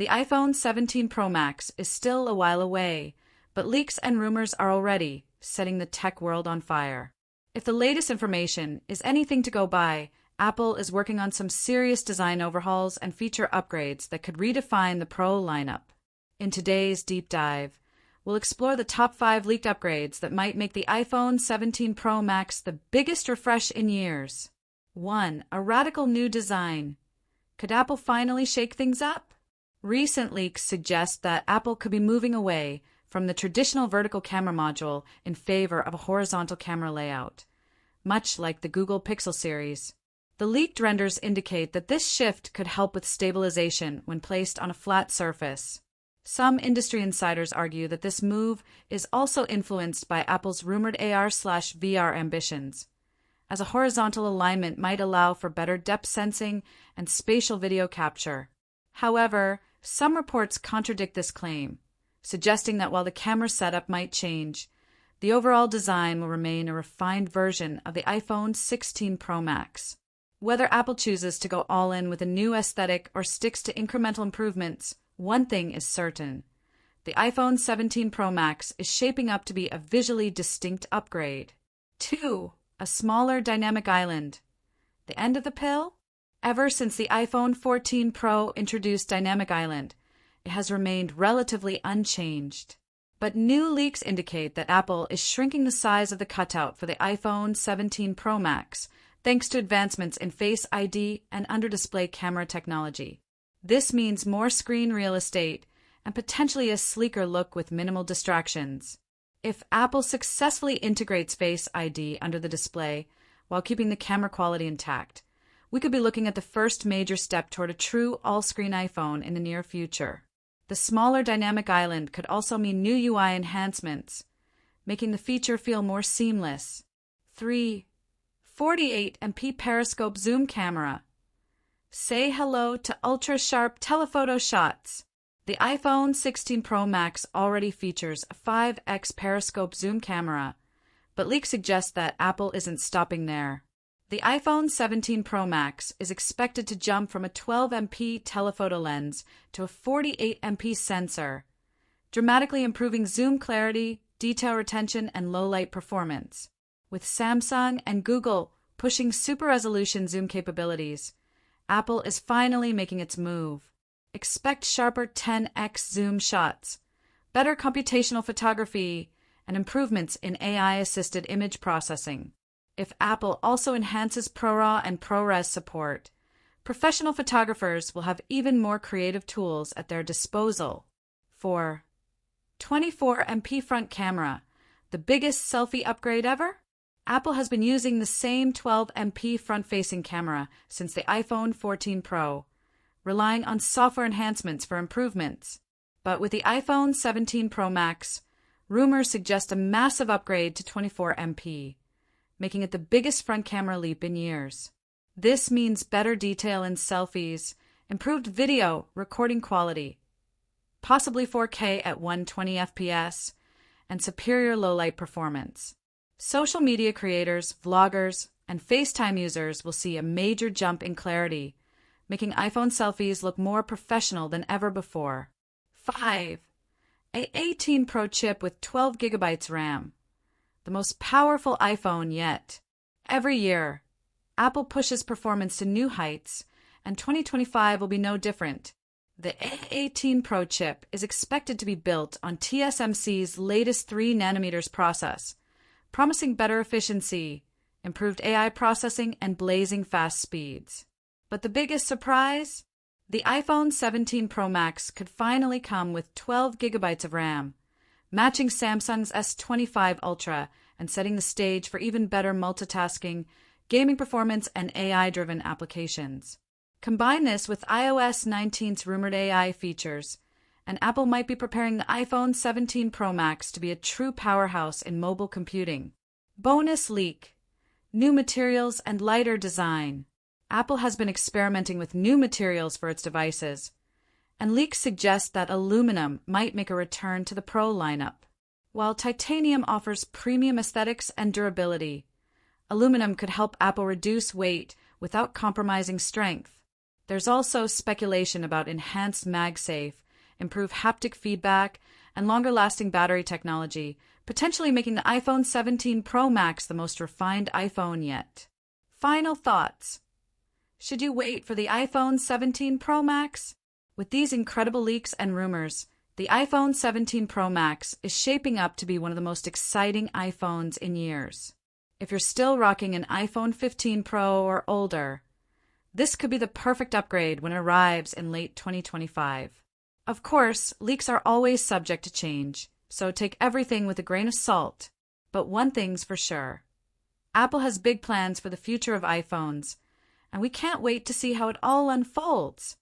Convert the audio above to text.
The iPhone 17 Pro Max is still a while away, but leaks and rumors are already setting the tech world on fire. If the latest information is anything to go by, Apple is working on some serious design overhauls and feature upgrades that could redefine the Pro lineup. In today's deep dive, we'll explore the top 5 leaked upgrades that might make the iPhone 17 Pro Max the biggest refresh in years. 1. A radical new design. Could Apple finally shake things up? Recent leaks suggest that Apple could be moving away from the traditional vertical camera module in favor of a horizontal camera layout, much like the Google Pixel series. The leaked renders indicate that this shift could help with stabilization when placed on a flat surface. Some industry insiders argue that this move is also influenced by Apple's rumored AR/VR ambitions, as a horizontal alignment might allow for better depth sensing and spatial video capture. However, some reports contradict this claim, suggesting that while the camera setup might change, the overall design will remain a refined version of the iPhone 16 Pro Max. Whether Apple chooses to go all in with a new aesthetic or sticks to incremental improvements, one thing is certain. The iPhone 17 Pro Max is shaping up to be a visually distinct upgrade. 2. A smaller dynamic island. The end of the pill? Ever since the iPhone 14 Pro introduced Dynamic Island, it has remained relatively unchanged. But new leaks indicate that Apple is shrinking the size of the cutout for the iPhone 17 Pro Max, thanks to advancements in Face ID and under-display camera technology. This means more screen real estate and potentially a sleeker look with minimal distractions. If Apple successfully integrates Face ID under the display while keeping the camera quality intact, we could be looking at the first major step toward a true all-screen iPhone in the near future. The smaller dynamic island could also mean new UI enhancements, making the feature feel more seamless. 3. 48MP periscope zoom camera. Say hello to ultra-sharp telephoto shots. The iPhone 16 Pro Max already features a 5x periscope zoom camera, but leaks suggest that Apple isn't stopping there. The iPhone 17 Pro Max is expected to jump from a 12MP telephoto lens to a 48MP sensor, dramatically improving zoom clarity, detail retention, and low-light performance. With Samsung and Google pushing super-resolution zoom capabilities, Apple is finally making its move. Expect sharper 10x zoom shots, better computational photography, and improvements in AI-assisted image processing. If Apple also enhances ProRAW and ProRes support, professional photographers will have even more creative tools at their disposal. 4. 24MP front camera, the biggest selfie upgrade ever? Apple has been using the same 12MP front-facing camera since the iPhone 14 Pro, relying on software enhancements for improvements. But with the iPhone 17 Pro Max, rumors suggest a massive upgrade to 24MP, making it the biggest front camera leap in years. This means better detail in selfies, improved video recording quality, possibly 4K at 120 FPS, and superior low-light performance. Social media creators, vloggers, and FaceTime users will see a major jump in clarity, making iPhone selfies look more professional than ever before. 5. A 18 Pro chip with 12GB RAM. The most powerful iPhone yet. Every year, Apple pushes performance to new heights, and 2025 will be no different. The A18 Pro chip is expected to be built on TSMC's latest 3nm process, promising better efficiency, improved AI processing, and blazing fast speeds. But the biggest surprise? The iPhone 17 Pro Max could finally come with 12GB of RAM, matching Samsung's S25 Ultra and setting the stage for even better multitasking, gaming performance, and AI-driven applications. Combine this with iOS 19's rumored AI features, and Apple might be preparing the iPhone 17 Pro Max to be a true powerhouse in mobile computing. Bonus leak: new materials and lighter design. Apple has been experimenting with new materials for its devices, and leaks suggest that aluminum might make a return to the Pro lineup. While titanium offers premium aesthetics and durability, aluminum could help Apple reduce weight without compromising strength. There's also speculation about enhanced MagSafe, improved haptic feedback, and longer-lasting battery technology, potentially making the iPhone 17 Pro Max the most refined iPhone yet. Final thoughts. Should you wait for the iPhone 17 Pro Max? With these incredible leaks and rumors, the iPhone 17 Pro Max is shaping up to be one of the most exciting iPhones in years. If you're still rocking an iPhone 15 Pro or older, this could be the perfect upgrade when it arrives in late 2025. Of course, leaks are always subject to change, so take everything with a grain of salt. But one thing's for sure. Apple has big plans for the future of iPhones, and we can't wait to see how it all unfolds.